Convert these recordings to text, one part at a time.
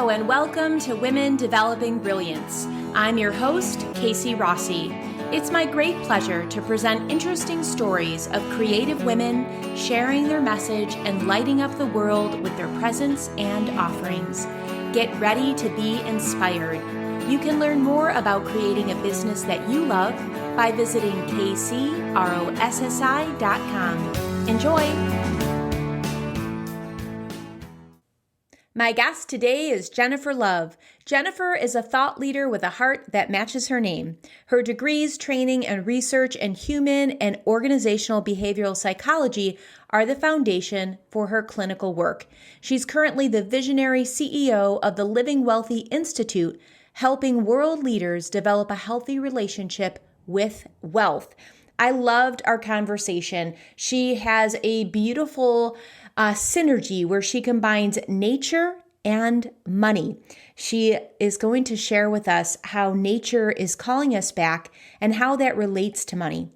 Hello and welcome to Women Developing Brilliance. I'm your host, Casey Rossi. It's my great pleasure to present interesting stories of creative women sharing their message and lighting up the world with their presence and offerings. Get ready to be inspired. You can learn more about creating a business that you love by visiting kcrossi.com. Enjoy! My guest today is Jennifer Love. Jennifer is a thought leader with a heart that matches her name. Her degrees, training, and research in human and organizational behavioral psychology are the foundation for her clinical work. She's currently the visionary CEO of the Living Wealthy Institute, helping world leaders develop a healthy relationship with wealth. I loved our conversation. She has a beautiful synergy where she combines nature and money. She is going to share with us how nature is calling us back and how that relates to money.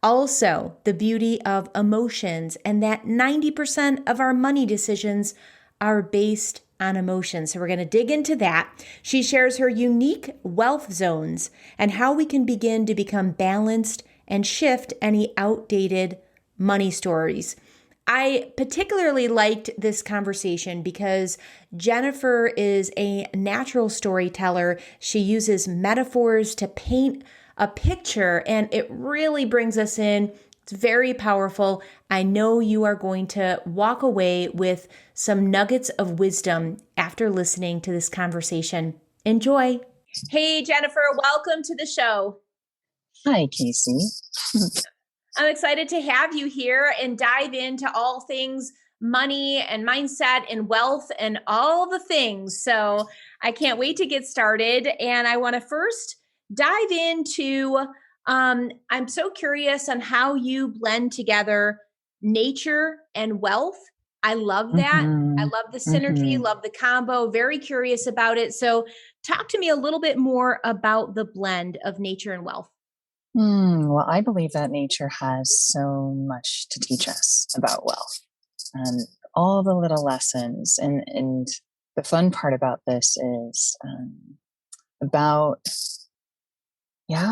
Also, the beauty of emotions and that 90% of our money decisions are based on emotions. So we're going to dig into that. She shares her unique wealth zones and how we can begin to become balanced and shift any outdated money stories. I particularly liked this conversation because Jennifer is a natural storyteller. She uses metaphors to paint a picture, and it really brings us in. It's very powerful. I know you are going to walk away with some nuggets of wisdom after listening to this conversation. Enjoy. Hey, Jennifer, welcome to the show. Hi, Casey. I'm excited to have you here and dive into all things money and mindset and wealth and all the things. So I can't wait to get started. And I want to first dive into, I'm so curious on how you blend together nature and wealth. I love that. I love the synergy, love the combo, very curious about it. So talk to me a little bit more about the blend of nature and wealth. Well, I believe that nature has so much to teach us about wealth and all the little lessons. And the fun part about this is it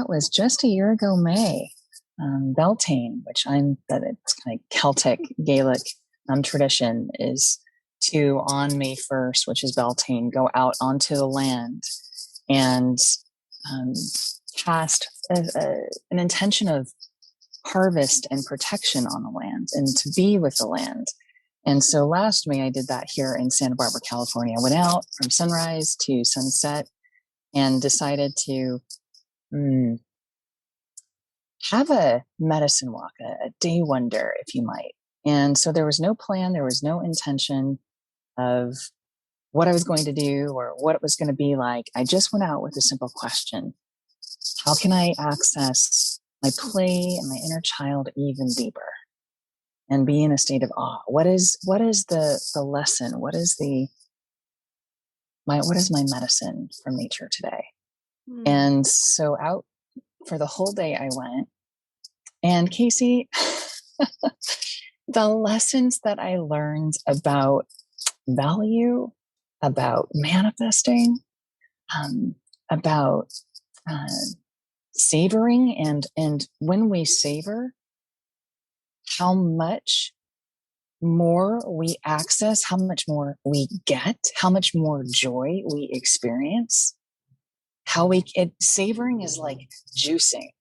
was just a year ago, May, Beltane, it's kind of Celtic, Gaelic tradition, is to, on May 1st, which is Beltane, go out onto the land and cast an intention of harvest and protection on the land and to be with the land. And so last May I did that here in Santa Barbara, California. I went out from sunrise to sunset and decided to have a medicine walk, a day wonder, if you might. And so there was no plan, there was no intention of what I was going to do or what it was going to be like. I just went out with a simple question. How can I access my play and my inner child even deeper and be in a state of awe? What is the lesson? What is my medicine from nature today? And so out for the whole day I went. And Casey, the lessons that I learned about value, about manifesting, about savoring, and when we savor, how much more we access, how much more we get, how much more joy we experience. Savoring is like juicing.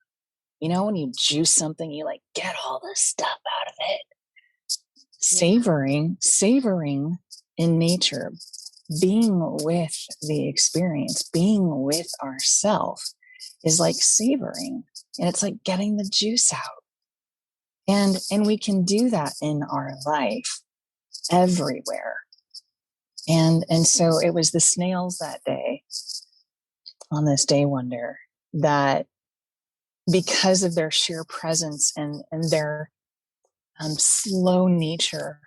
You know, when you juice something, you get all the stuff out of it. Savoring in nature, being with the experience, being with ourself, is like savoring, and it's like getting the juice out. And we can do that in our life everywhere. And so it was the snails that day on this day wonder that, because of their sheer presence and their slow nature,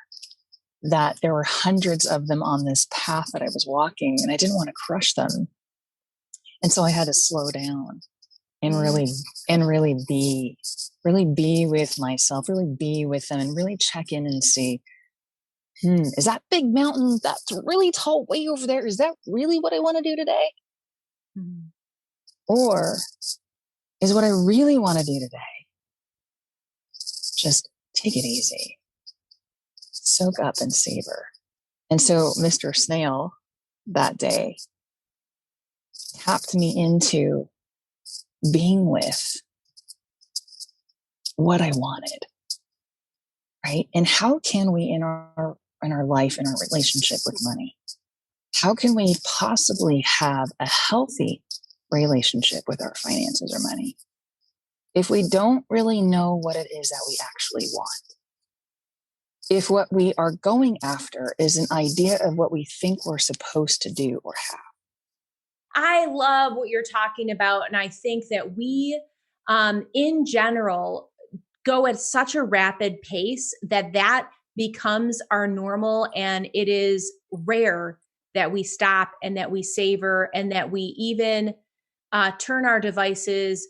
that there were hundreds of them on this path that I was walking, and I didn't want to crush them. And so I had to slow down and really be with myself, really be with them, and really check in and see, Is that big mountain that's really tall way over there? Is that really what I want to do today? Mhm. Or is what I really want to do today just take it easy, soak up and savor? And so Mr. Snail that day tapped me into being with what I wanted, right? And how can we in our life, in our relationship with money, how can we possibly have a healthy relationship with our finances or money if we don't really know what it is that we actually want? If what we are going after is an idea of what we think we're supposed to do or have. I love what you're talking about. And I think that we, in general, go at such a rapid pace that becomes our normal. And it is rare that we stop and that we savor and that we even turn our devices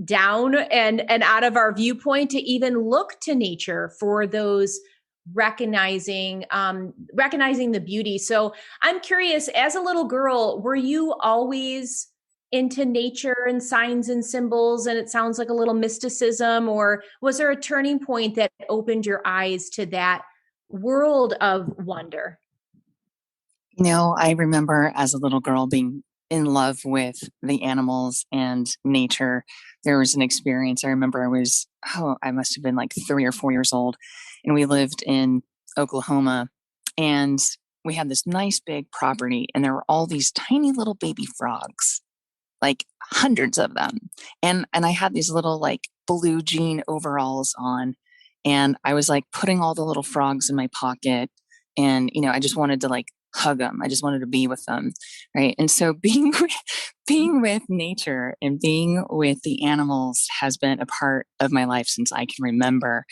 down and out of our viewpoint to even look to nature for those recognizing the beauty. So I'm curious, as a little girl, were you always into nature and signs and symbols, and it sounds like a little mysticism, or was there a turning point that opened your eyes to that world of wonder? I remember as a little girl being in love with the animals and nature. There was an experience. I remember I must have been like 3 or 4 years old, and we lived in Oklahoma, and we had this nice big property, and there were all these tiny little baby frogs, like hundreds of them. And I had these little like blue jean overalls on, and I was like putting all the little frogs in my pocket, and I just wanted to like hug them. I just wanted to be with them, right? And so being with nature and being with the animals has been a part of my life since I can remember,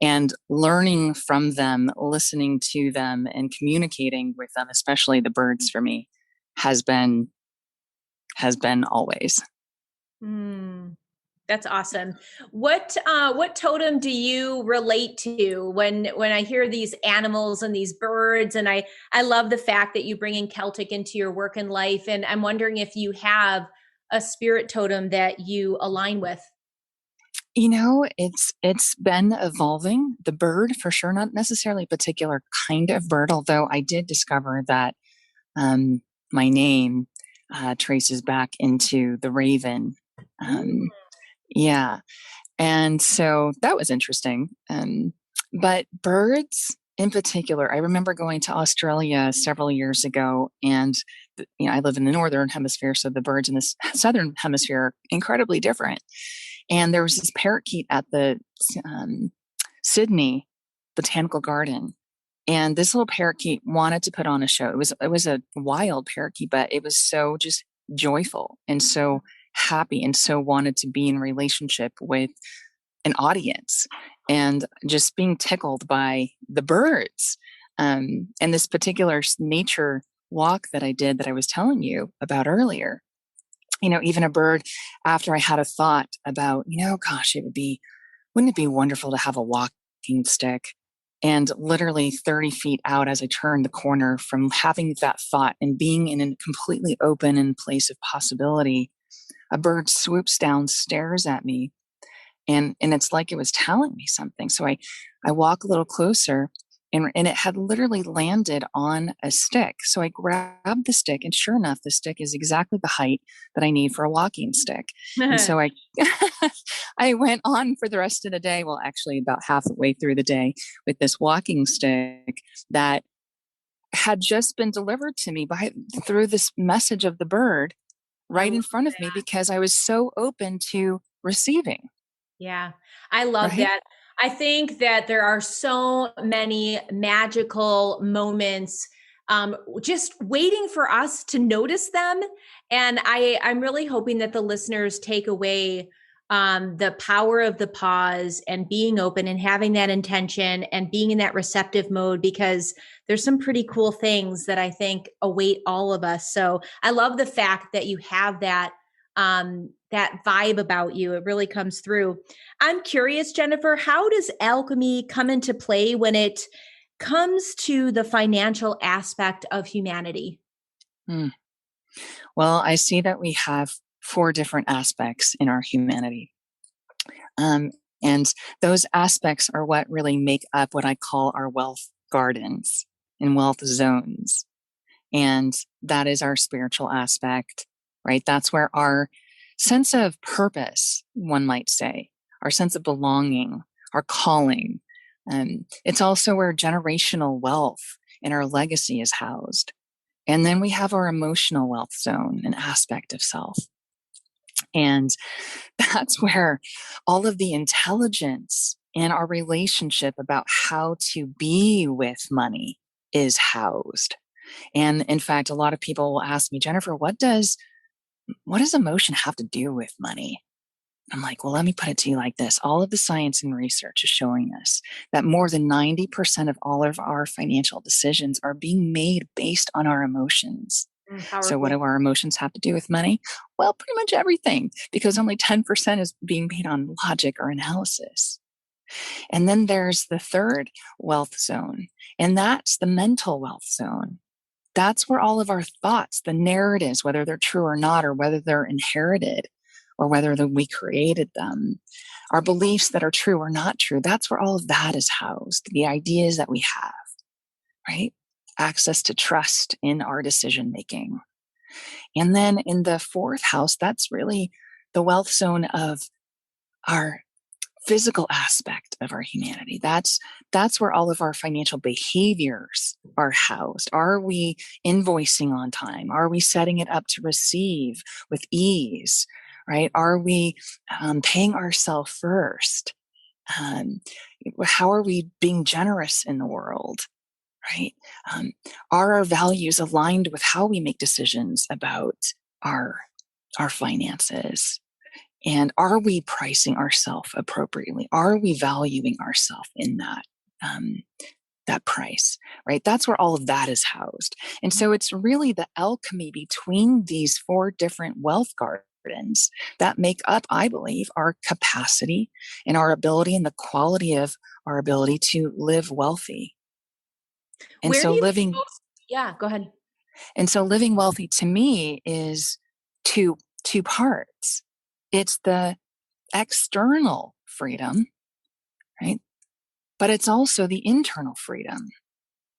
and learning from them, listening to them, and communicating with them, especially the birds for me, has been always. Mm, that's awesome. What totem do you relate to when I hear these animals and these birds? And I love the fact that you bring in Celtic into your work and life. And I'm wondering if you have a spirit totem that you align with. It's been evolving. The bird, for sure, not necessarily a particular kind of bird, although I did discover that um, my name traces back into the raven. Mm. Um, yeah, and so that was interesting. But birds in particular, I remember going to Australia several years ago, and I live in the northern hemisphere, so the birds in the southern hemisphere are incredibly different. And there was this parakeet at the um, Sydney Botanical Garden, and this little parakeet wanted to put on a show. It was a wild parakeet, but it was so just joyful and so happy and so wanted to be in relationship with an audience, and just being tickled by the birds. And this particular nature walk that I did that I was telling you about earlier, even a bird, after I had a thought about, gosh, wouldn't it be wonderful to have a walking stick? And literally 30 feet out as I turned the corner from having that thought and being in a completely open and place of possibility, a bird swoops down, stares at me, and it's like it was telling me something. So I walk a little closer, and it had literally landed on a stick. So I grabbed the stick, and sure enough, the stick is exactly the height that I need for a walking stick. And so I I went on for the rest of the day, well, actually about halfway through the day, with this walking stick that had just been delivered to me through this message of the bird I right love in front of me, that. because I was so open to receiving, Yeah, I love right? that. I think that there are so many magical moments just waiting for us to notice them. And I'm really hoping that the listeners take away the power of the pause and being open and having that intention and being in that receptive mode, because there's some pretty cool things that I think await all of us. So I love the fact that you have that vibe about you. It really comes through. I'm curious, Jennifer, how does alchemy come into play when it comes to the financial aspect of humanity? Hmm. Well, I see that we have four different aspects in our humanity. Um, and those aspects are what really make up what I call our wealth gardens and wealth zones. And that is our spiritual aspect, right? That's where our sense of purpose, one might say, our sense of belonging, our calling. It's also where generational wealth and our legacy is housed. And then we have our emotional wealth zone, an aspect of self. And that's where all of the intelligence in our relationship about how to be with money is housed. And in fact, a lot of people will ask me, Jennifer, what does emotion have to do with money? I'm like, well, let me put it to you like this. All of the science and research is showing us that more than 90% of all of our financial decisions are being made based on our emotions. So what Powerful. do our emotions have to do with money? Well, pretty much everything, because only 10% is being made on logic or analysis. And then there's the third wealth zone, and that's the mental wealth zone. That's where all of our thoughts, the narratives, whether they're true or not, or whether they're inherited, or whether we created them, our beliefs that are true or not true, that's where all of that is housed. The ideas that we have, right? Access to trust in our decision making. And then in the fourth house, that's really the wealth zone of our physical aspect of our humanity. That's where all of our financial behaviors are housed. Are we invoicing on time? Are we setting it up to receive with ease? Right? Are we paying ourselves first? Um, how are we being generous in the world? Right? Are our values aligned with how we make decisions about our our finances? And are we pricing ourselves appropriately? Are we valuing ourselves in that price? Right? That's where all of that is housed. And so it's really the alchemy between these four different wealth gardens that make up, I believe, our capacity and our ability and the quality of our ability to live wealthy. And Where so do you think living most, yeah, go ahead. And so living wealthy to me is two parts. It's the external freedom, right? But it's also the internal freedom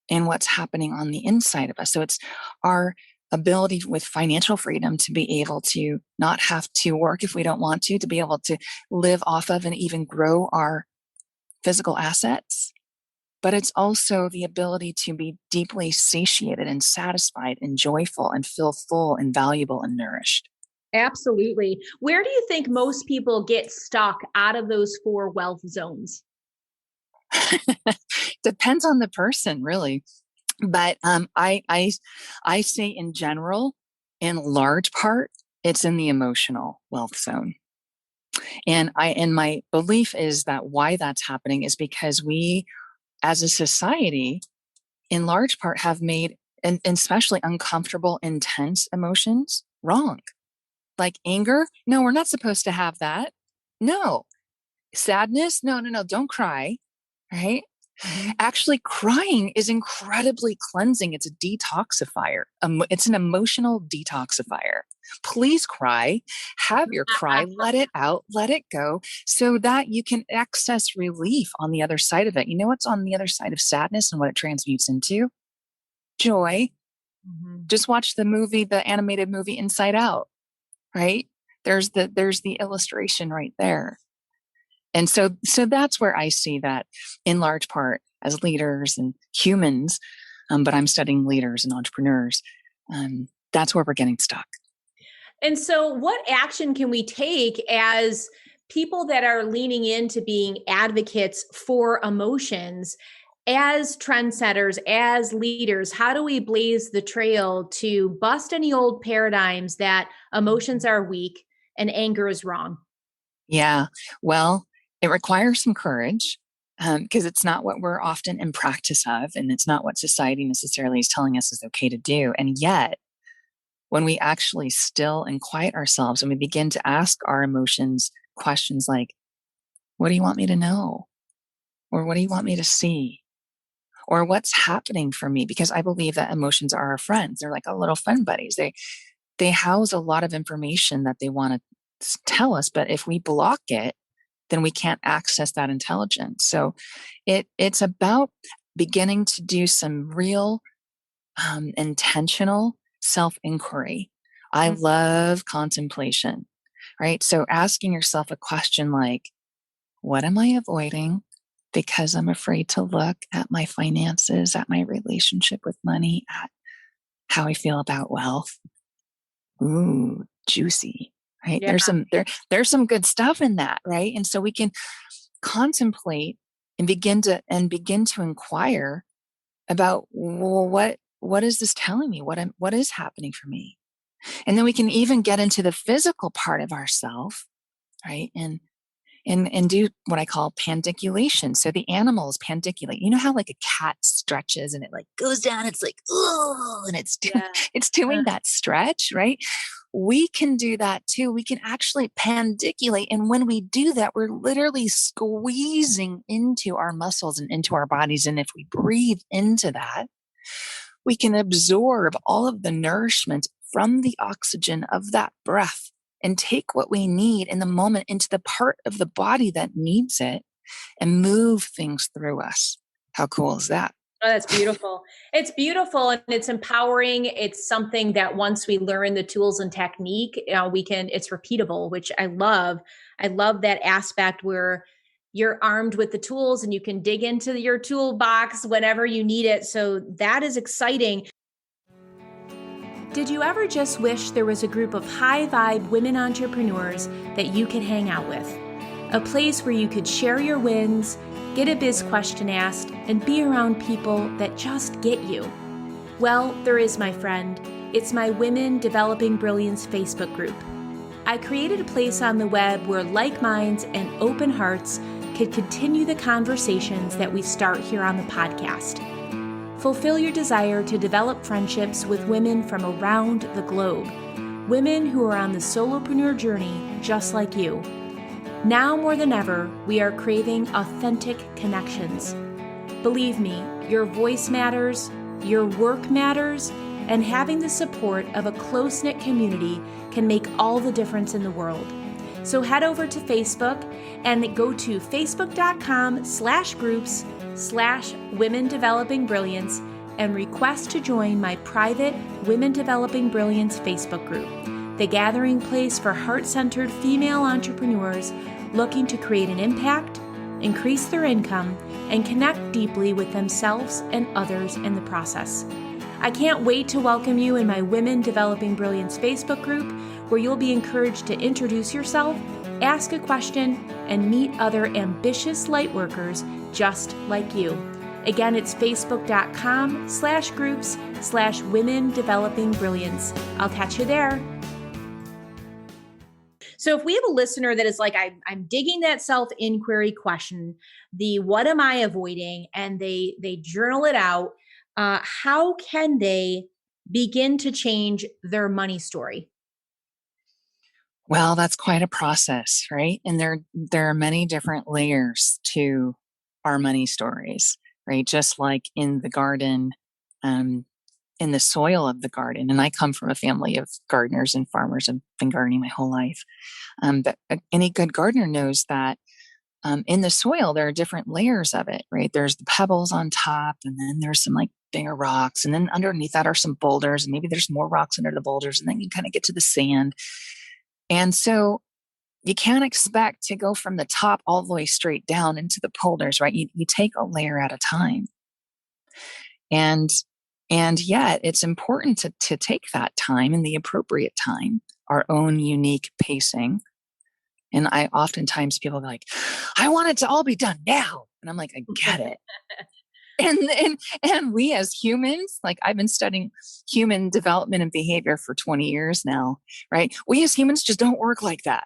and what's happening on the inside of us. So it's our ability with financial freedom to be able to not have to work if we don't want to be able to live off of and even grow our physical assets. But it's also the ability to be deeply satiated and satisfied and joyful and feel full and valuable and nourished. Absolutely. Where do you think most people get stuck out of those four wealth zones? Depends on the person, really. But I say in general, in large part, it's in the emotional wealth zone. And my belief is that why that's happening is because we, as a society, in large part, have made and especially uncomfortable, intense emotions wrong. Like anger, no, we're not supposed to have that. No. Sadness, no, no, no, don't cry. Right? Mhm. Actually, crying is incredibly cleansing. It's a detoxifier. It's an emotional detoxifier. Please cry, have your cry, let it out, let it go, so that you can access relief on the other side of it. You know what's on the other side of sadness and what it transmutes into? Joy. Mhm. Just watch the animated movie Inside Out, right? There's the illustration right there. And so that's where I see that in large part as leaders and humans, but I'm studying leaders and entrepreneurs. That's where we're getting stuck. And so, what action can we take as people that are leaning into being advocates for emotions, as trendsetters, as leaders? How do we blaze the trail to bust any old paradigms that emotions are weak and anger is wrong? Yeah. Well, it requires some courage because it's not what we're often in practice of, and it's not what society necessarily is telling us is okay to do. And yet, when we actually still and quiet ourselves and we begin to ask our emotions questions like, what do you want me to know? Or what do you want me to see? or what's happening for me, because I believe that emotions are our friends. They're like a little friend buddies. They house a lot of information that they want to tell us, but if we block it, then we can't access that intelligence. So it's about beginning to do some real intentional self-inquiry. I love contemplation, right? So asking yourself a question like, what am I avoiding because I'm afraid to look at my finances, at my relationship with money, at how I feel about wealth? Ooh, juicy, right? Yeah. There's some good stuff in that, right? And so we can contemplate and begin to inquire about, well, what is this telling me? What is happening for me? And then we can even get into the physical part of ourself, right? And do what I call pandiculation. So the animals pandiculate. You know how like a cat stretches and it like goes down, it's like, oh, and Yeah. it's doing that stretch, right? We can do that too. We can actually pandiculate. And when we do that, we're literally squeezing into our muscles and into our bodies. And if we breathe into that, we can absorb all of the nourishment from the oxygen of that breath and take what we need in the moment into the part of the body that needs it and move things through us. How cool is that? Oh, that's beautiful. It's beautiful and it's empowering. It's something that once we learn the tools and technique, it's repeatable, which I love. I love that aspect where you're armed with the tools and you can dig into your toolbox whenever you need it. So that is exciting. Did you ever just wish there was a group of high vibe women entrepreneurs that you could hang out with? A place where you could share your wins, get a biz question asked, and be around people that just get you? Well, there is, my friend. It's my Women Developing Brilliance Facebook group. I created a place on the web where like minds and open hearts could continue the conversations that we start here on the podcast. Fulfill your desire to develop friendships with women from around the globe, women who are on the solopreneur journey just like you. Now more than ever, we are craving authentic connections. Believe me, your voice matters, your work matters, and having the support of a close-knit community can make all the difference in the world. So head over to Facebook and go to facebook.com/groups/Women Developing Brilliance and request to join my private Women Developing Brilliance Facebook group, the gathering place for heart-centered female entrepreneurs looking to create an impact, increase their income, and connect deeply with themselves and others in the process. I can't wait to welcome you in my Women Developing Brilliance Facebook group, where you'll be encouraged to introduce yourself, ask a question, and meet other ambitious lightworkers just like you. Again, it's facebook.com/groups/Women Developing Brilliance. I'll catch you there. So if we have a listener that is like, I'm digging that self-inquiry question, the what am I avoiding, and they journal it out, how can they begin to change their money story? Well, that's quite a process, right? And there are many different layers to our money stories, right? Just like in the garden, in the soil of the garden. And I come from a family of gardeners and farmers. I've been gardening my whole life. But any good gardener knows that in the soil, there are different layers of it, right? There's the pebbles on top, and then there's some like bigger rocks. And then underneath that are some boulders, and maybe there's more rocks under the boulders. And then you kind of get to the sand. And so you can't expect to go from the top all the way straight down into the boulders, right? You take a layer at a time. And yet it's important to take that time and the appropriate time, our own unique pacing. And I oftentimes people are like, I want it to all be done now. And I'm like, I get it. And we as humans, like I've been studying human development and behavior for 20 years now, right? We as humans just don't work like that,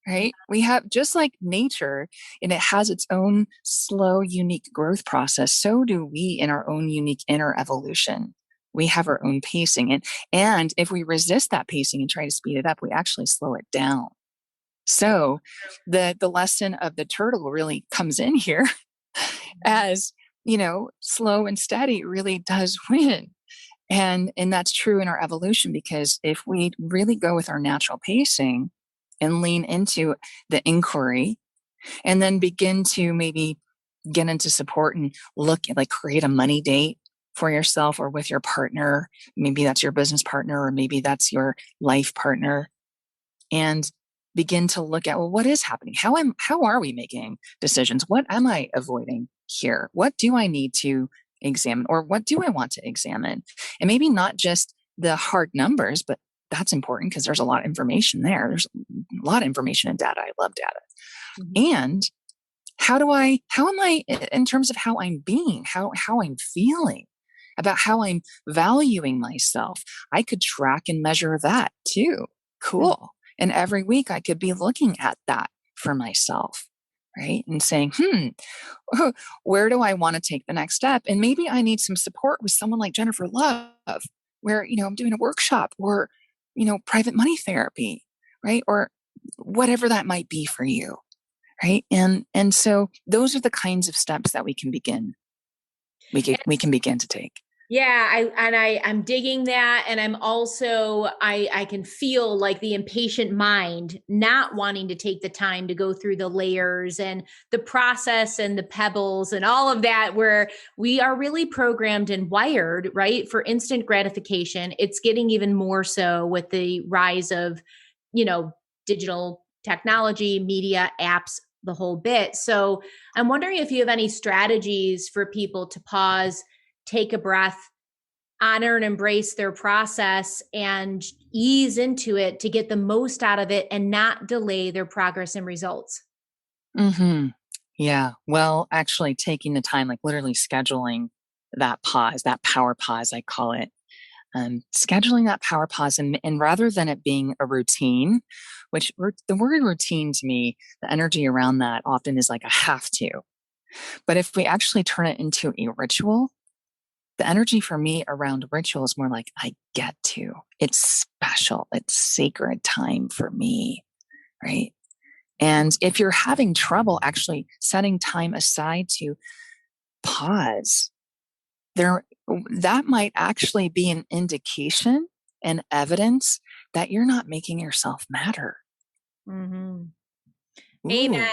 right? We have just like nature, and it has its own slow, unique growth process. So do we in our own unique inner evolution. We have our own pacing. And if we resist that pacing and try to speed it up, we actually slow it down. So the lesson of the turtle really comes in here as slow and steady really does win. And that's true in our evolution, because if we really go with our natural pacing and lean into the inquiry, and then begin to maybe get into support and look at, like, create a money date for yourself or with your partner. Maybe that's your business partner, or maybe that's your life partner, and begin to look at, well, what is happening? How are we making decisions? What am I avoiding here? What do I need to examine, or what do I want to examine? And maybe not just the hard numbers, but that's important because there's a lot of information there. There's a lot of information in data. I love data. Mm-hmm. And how am I in terms of how I'm being, how I'm feeling about how I'm valuing myself? I could track and measure that too. Cool. And every week I could be looking at that for myself, right? And saying, where do I want to take the next step? And maybe I need some support with someone like Jennifer Love, where, I'm doing a workshop, or, private money therapy, right? Or whatever that might be for you. Right. And so those are the kinds of steps that we can begin to take. Yeah, I'm digging that. And I'm also, I can feel like the impatient mind not wanting to take the time to go through the layers and the process and the pebbles and all of that, where we are really programmed and wired, right, for instant gratification. It's getting even more so with the rise of, digital technology, media, apps, the whole bit. So I'm wondering if you have any strategies for people to pause, take a breath, honor and embrace their process, and ease into it to get the most out of it and not delay their progress and results. Mm-hmm. Yeah. Well, actually taking the time, like literally scheduling that pause, that power pause, I call it. Scheduling that power pause, and rather than it being a routine, which the word routine to me, the energy around that often is like a have to. But if we actually turn it into a ritual, the energy for me around ritual is more like, I get to. It's special. It's sacred time for me, right? And if you're having trouble actually setting time aside to pause, that might actually be an indication and evidence that you're not making yourself matter. Mm-hmm. Amen.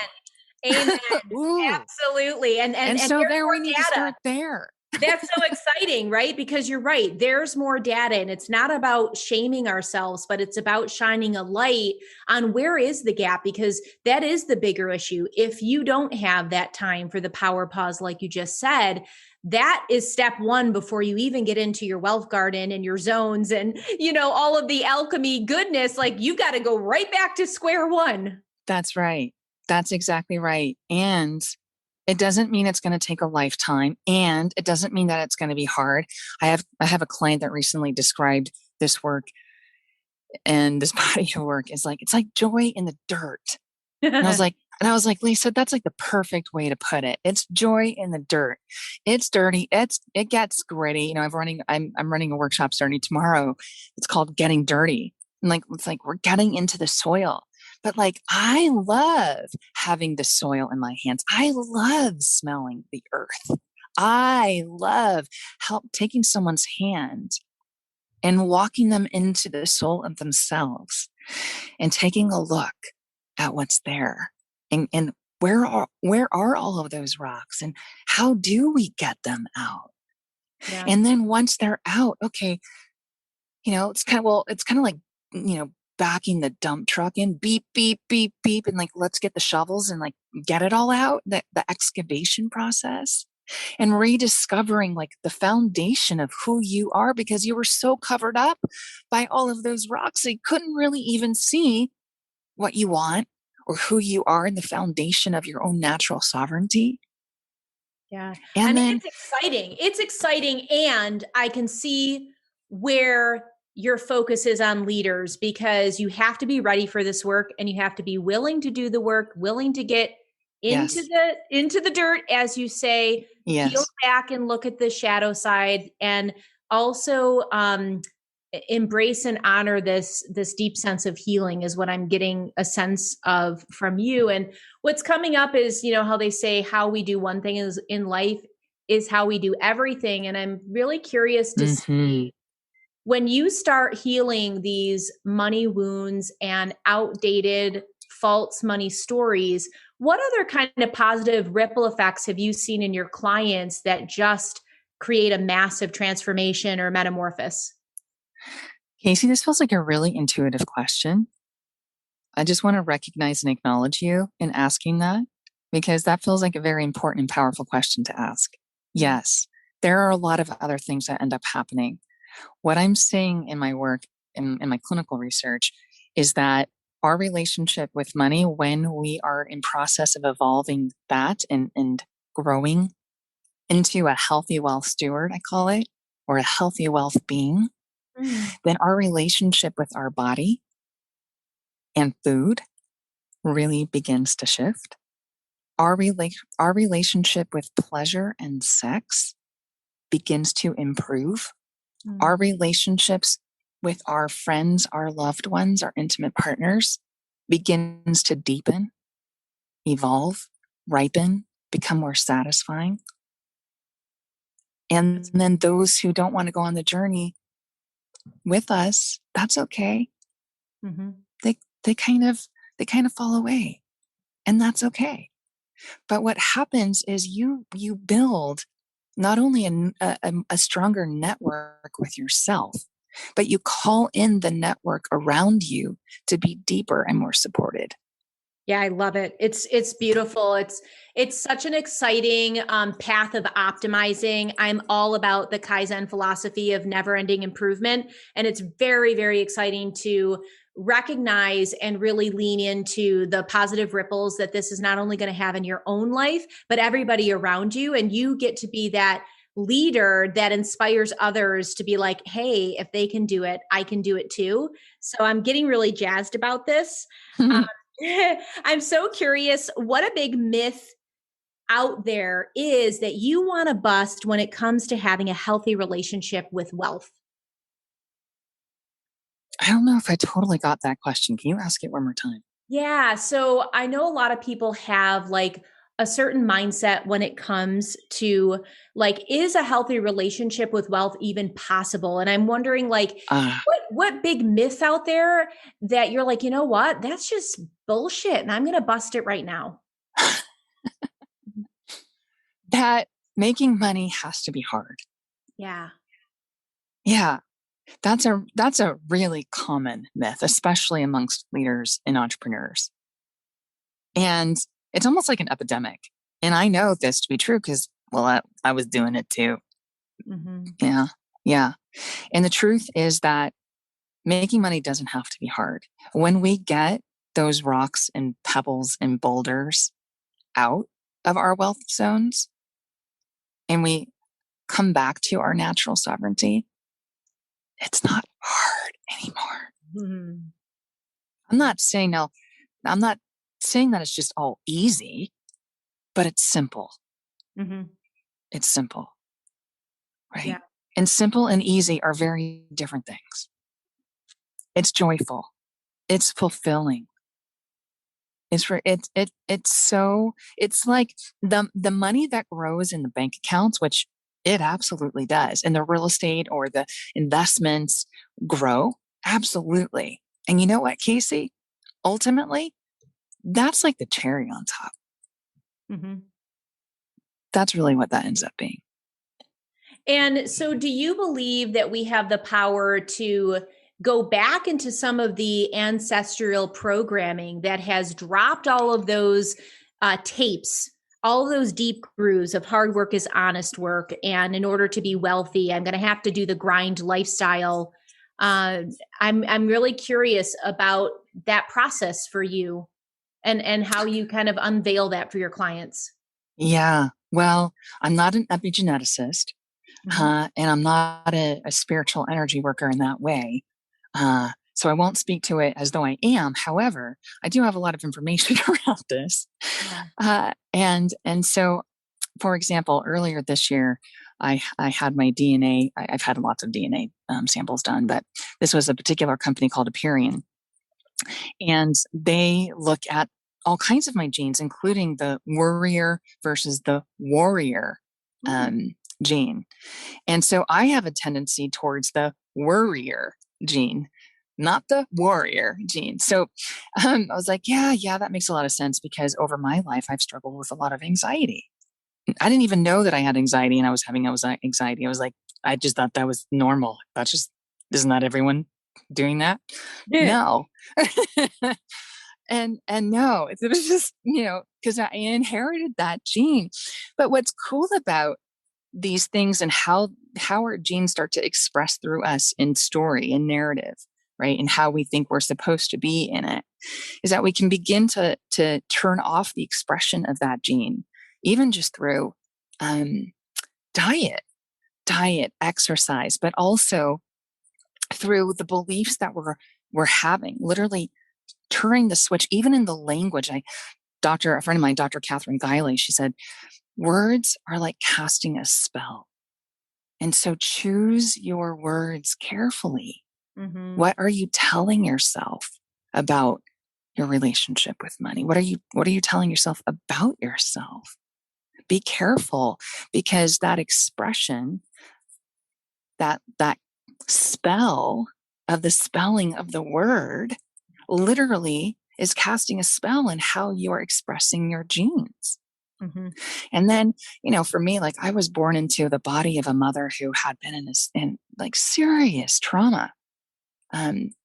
Ooh. Amen. Ooh. Absolutely. And So there's there, more we need to data. start there. That's so exciting, right? Because you're right. There's more data, and it's not about shaming ourselves, but it's about shining a light on where is the gap, because that is the bigger issue. If you don't have that time for the power pause, like you just said, that is step one before you even get into your wealth garden and your zones and, all of the alchemy goodness. Like, you got to go right back to square one. That's right. That's exactly right. And it doesn't mean it's going to take a lifetime, and it doesn't mean that it's going to be hard. I have a client that recently described this work, and this body of work is like, it's like joy in the dirt. And I was like, Lisa, that's like the perfect way to put it. It's joy in the dirt. It's dirty. It gets gritty. I'm running a workshop starting tomorrow. It's called Getting Dirty. And it's like we're getting into the soil. But like, I love having the soil in my hands. I love smelling the earth. I love taking someone's hand and walking them into the soul of themselves and taking a look at what's there, and where are all of those rocks, and how do we get them out? Yeah. And then once they're out, okay, it's kind of like, backing the dump truck in, beep, beep, beep, beep. And like, let's get the shovels and like get it all out, the excavation process, and rediscovering like the foundation of who you are, because you were so covered up by all of those rocks. So you couldn't really even see what you want or who you are in the foundation of your own natural sovereignty. Yeah. And And then, it's exciting. It's exciting. And I can see where your focus is on leaders, because you have to be ready for this work, and you have to be willing to do the work, willing to get yes, into the dirt, as you say, peel yes, back and look at the shadow side, and also embrace and honor this deep sense of healing, is what I'm getting a sense of from you. And what's coming up is, how they say how we do one thing is in life is how we do everything. And I'm really curious to Mm-hmm. see when you start healing these money wounds and outdated false money stories, what other kind of positive ripple effects have you seen in your clients that just create a massive transformation or metamorphosis? Casey, this feels like a really intuitive question. I just want to recognize and acknowledge you in asking that because that feels like a very important and powerful question to ask. Yes, there are a lot of other things that end up happening. What I'm seeing in my work, in my clinical research, is that our relationship with money, when we are in process of evolving that and growing into a healthy wealth steward, I call it, or a healthy wealth being, Mm. then our relationship with our body and food really begins to shift. Our relationship with pleasure and sex begins to improve. Our Mm. relationships with our friends, our loved ones, our intimate partners begins to deepen, evolve, ripen, become more satisfying. And then those who don't want to go on the journey with us, that's okay. Mm-hmm. They kind of fall away, and that's okay. But what happens is you build not only a stronger network with yourself, but you call in the network around you to be deeper and more supported. Yeah, I love it. It's beautiful. It's such an exciting path of optimizing. I'm all about the Kaizen philosophy of never-ending improvement, and it's very, very exciting to recognize and really lean into the positive ripples that this is not only going to have in your own life, but everybody around you, and you get to be that leader that inspires others to be like, "Hey, if they can do it, I can do it too." So I'm getting really jazzed about this. I'm so curious what a big myth out there is that you want to bust when it comes to having a healthy relationship with wealth. I don't know if I totally got that question. Can you ask it one more time? Yeah, so I know a lot of people have like a certain mindset when it comes to like is a healthy relationship with wealth even possible? And I'm wondering like Uh, what big myth out there that you're like, "You know what? That's just bullshit and I'm going to bust it right now." that making money has to be hard. Yeah. Yeah, that's a really common myth, especially amongst leaders and entrepreneurs. And it's almost like an epidemic. And I know this to be true because, well, I was doing it too. Mhm. Yeah. Yeah. And the truth is that making money doesn't have to be hard. When we get those rocks and pebbles and boulders out of our wealth zones and we come back to our natural sovereignty, it's not hard anymore. Mhm. I'm not saying now, I'm not saying that it's just all easy, but it's simple. Mhm. It's simple, Yeah. right? And simple and easy are very different things. It's joyful. It's fulfilling. It's like the money that grows in the bank accounts, which it absolutely does, and the real estate or the investments grow. Absolutely. And you know what, Casey? Ultimately, that's like the cherry on top. Mhm. That's really what that ends up being. And so do you believe that we have the power to go back into some of the ancestral programming that has dropped all of those tapes, all of those deep grooves of hard work is honest work, and in order to be wealthy, I'm going to have to do the grind lifestyle. Uh, I'm really curious about that process for you and how you kind of unveil that for your clients. Yeah. Well, I'm not an epigeneticist, Mhm. and I'm not a spiritual energy worker in that way. So I won't speak to it as though I am. However, I do have a lot of information around this. Yeah. And so, for example, earlier this year, I had my DNA. I've had lots of DNA samples done, but this was a particular company called Aperion, and they look at all kinds of my genes, including the worrier versus the warrior Mm. gene. And so I have a tendency towards the worrier gene, not the warrior gene. So I was like, yeah, that makes a lot of sense because over my life, I've struggled with a lot of anxiety. I didn't even know that I had anxiety and I was having anxiety. I was like, I just thought that was normal. Isn't that everyone doing that? Yeah. No. and no, it was just, because I inherited that gene. But what's cool about these things and how our genes start to express through us in story and narrative, right? And how we think we're supposed to be in it is that we can begin to turn off the expression of that gene, even just through diet, exercise, but also through the beliefs that we're having, literally turning the switch, even in the language. A friend of mine, Dr. Catherine Guiley, she said, words are like casting a spell. And so choose your words carefully. Mm-hmm. What are you telling yourself about your relationship with money? What are you telling yourself about yourself? Be careful, because that expression, that spell of the spelling of the word literally is casting a spell in how you are expressing your genes. Mm-hmm. And then, for me, like I was born into the body of a mother who had been in like serious trauma,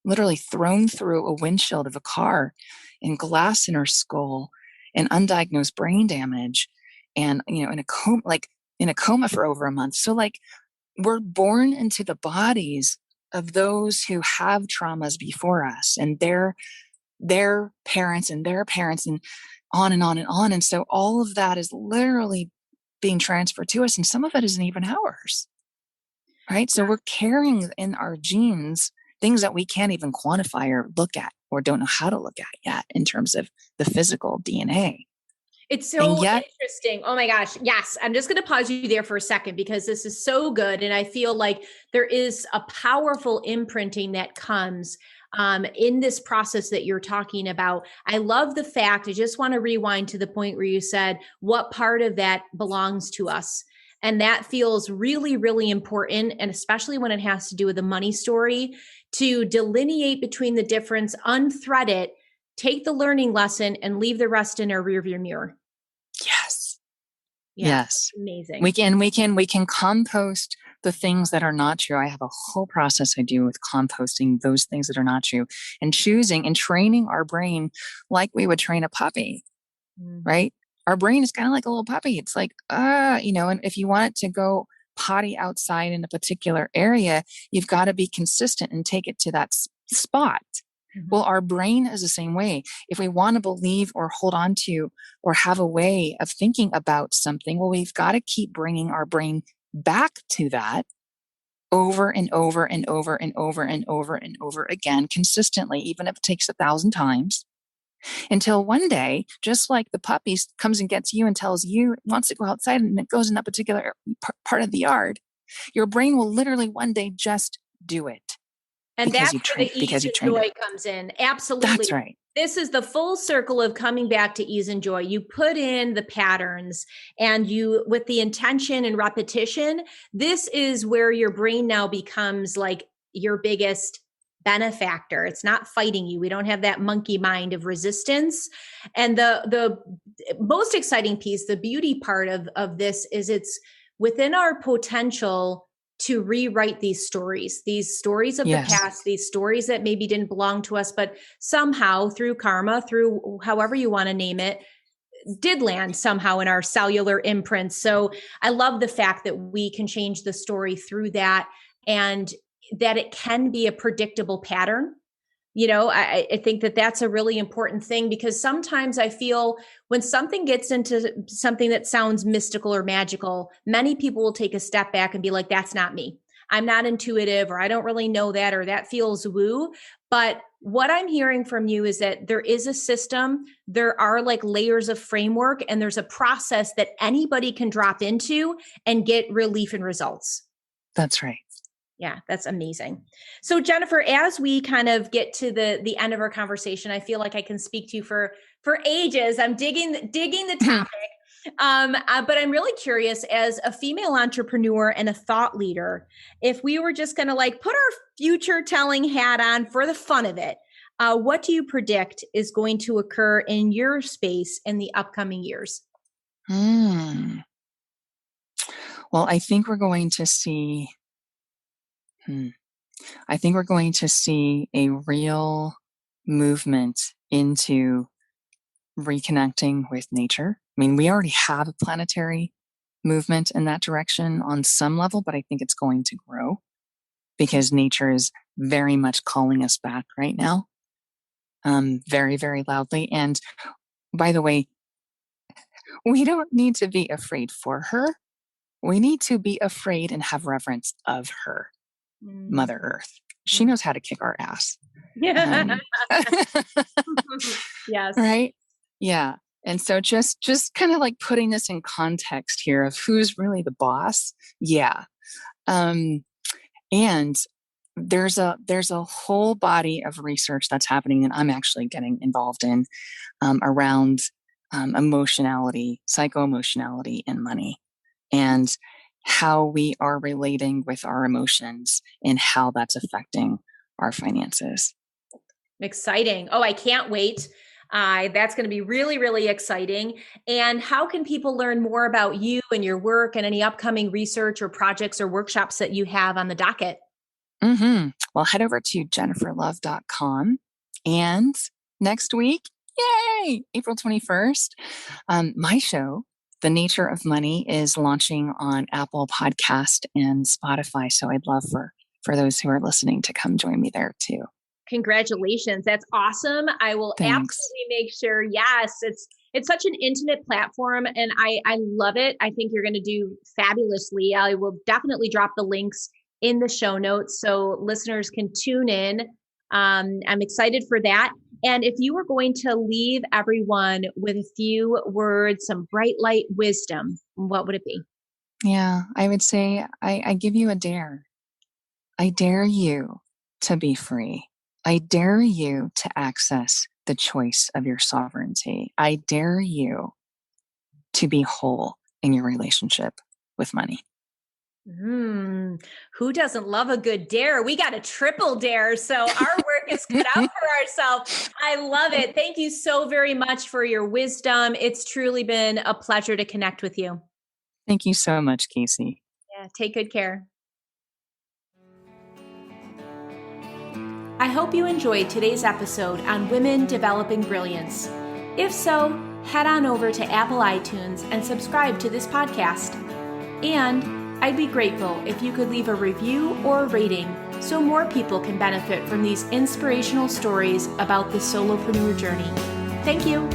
literally thrown through a windshield of a car, and glass in her skull, and undiagnosed brain damage, and in a coma for over a month. So like we're born into the bodies of those who have traumas before us, and their parents and their parents, and on and on and on. And so all of that is literally being transferred to us, and some of it isn't even ours, right? So we're carrying in our genes things that we can't even quantify or look at, or don't know how to look at yet in terms of the physical DNA. It's And so yet, interesting. Oh my gosh. Yes. I'm just going to pause you there for a second because this is so good. And I feel like there is a powerful imprinting that comes in this process that you're talking about. I love the fact, I just want to rewind to the point where you said, what part of that belongs to us? And that feels really, really important. And especially when it has to do with the money story, to delineate between the difference, unthread it, take the learning lesson, and leave the rest in our rearview mirror. yes, Yeah. yes, Amazing. we can compost the things that are not true. I have a whole process I do with composting those things that are not true, and choosing and training our brain like we would train a puppy, right? Our brain is kind of like a little puppy. It's like, and if you want it to go potty outside in a particular area, you've got to be consistent and take it to that spot. Mm-hmm. Well, our brain is the same way. If we want to believe or hold on to or have a way of thinking about something, well, we've got to keep bringing our brain back to that over and over and over and over and over and over again, consistently, even if it takes 1,000 times, until one day, just like the puppy comes and gets you and tells you it wants to go outside and it goes in that particular part of the yard, your brain will literally one day just do it. And Because that's where the ease you and trained joy it. comes in. Absolutely. That's right. This is the full circle of coming back to ease and joy. You put in the patterns, and you, with the intention and repetition, this is where your brain now becomes like your biggest benefactor. It's not fighting you. We don't have that monkey mind of resistance. And the most exciting piece, the beauty part of this, is it's within our potential to rewrite these stories of Yes. the past, these stories that maybe didn't belong to us, but somehow through karma, through however you want to name it, did land somehow in our cellular imprints. So I love the fact that we can change the story through that, and that it can be a predictable pattern. I think that that's a really important thing, because sometimes I feel when something gets into something that sounds mystical or magical, many people will take a step back and be like, that's not me. I'm not intuitive, or I don't really know that, or that feels woo. But what I'm hearing from you is that there is a system, there are like layers of framework, and there's a process that anybody can drop into and get relief and results. That's right. Yeah, that's amazing. So Jennifer, as we kind of get to the end of our conversation, I feel like I can speak to you for ages. I'm digging the topic. But I'm really curious, as a female entrepreneur and a thought leader, if we were just going to like put our future telling hat on for the fun of it, what do you predict is going to occur in your space in the upcoming years? Hmm. Well, I think we're going to see, I think we're going to see a real movement into reconnecting with nature. I mean, we already have a planetary movement in that direction on some level, but I think it's going to grow because nature is very much calling us back right now, very, very loudly. And by the way, we don't need to be afraid for her. We need to be afraid and have reverence of her, Mm. Mother Earth. She knows how to kick our ass. Yeah. Yes. Right? Yeah. And so just kind of like putting this in context here of who's really the boss. Yeah. And there's a whole body of research that's happening that I'm actually getting involved in around emotionality, psycho-emotionality, and money, and how we are relating with our emotions and how that's affecting our finances. Exciting. Oh, I can't wait. That's going to be really, really exciting. And how can people learn more about you and your work and any upcoming research or projects or workshops that you have on the docket? Well, head over to jenniferlove.com. And next week, yay, April 21st, my show, The Nature of Money, is launching on Apple Podcast and Spotify. So I'd love for those who are listening to come join me there too. Congratulations. That's awesome. I will Thanks. absolutely make sure. Yes, it's such an intimate platform and I love it. I think you're going to do fabulously. I will definitely drop the links in the show notes so listeners can tune in. I'm excited for that. And if you were going to leave everyone with a few words, some bright light wisdom, what would it be? Yeah, I would say I give you a dare. I dare you to be free. I dare you to access the choice of your sovereignty. I dare you to be whole in your relationship with money. Who doesn't love a good dare? We got a triple dare. So our work is cut out for ourselves. I love it. Thank you so very much for your wisdom. It's truly been a pleasure to connect with you. Thank you so much, Casey. Yeah, take good care. I hope you enjoyed today's episode on Women Developing Brilliance. If so, head on over to Apple iTunes and subscribe to this podcast. And I'd be grateful if you could leave a review or a rating so more people can benefit from these inspirational stories about the solopreneur journey. Thank you.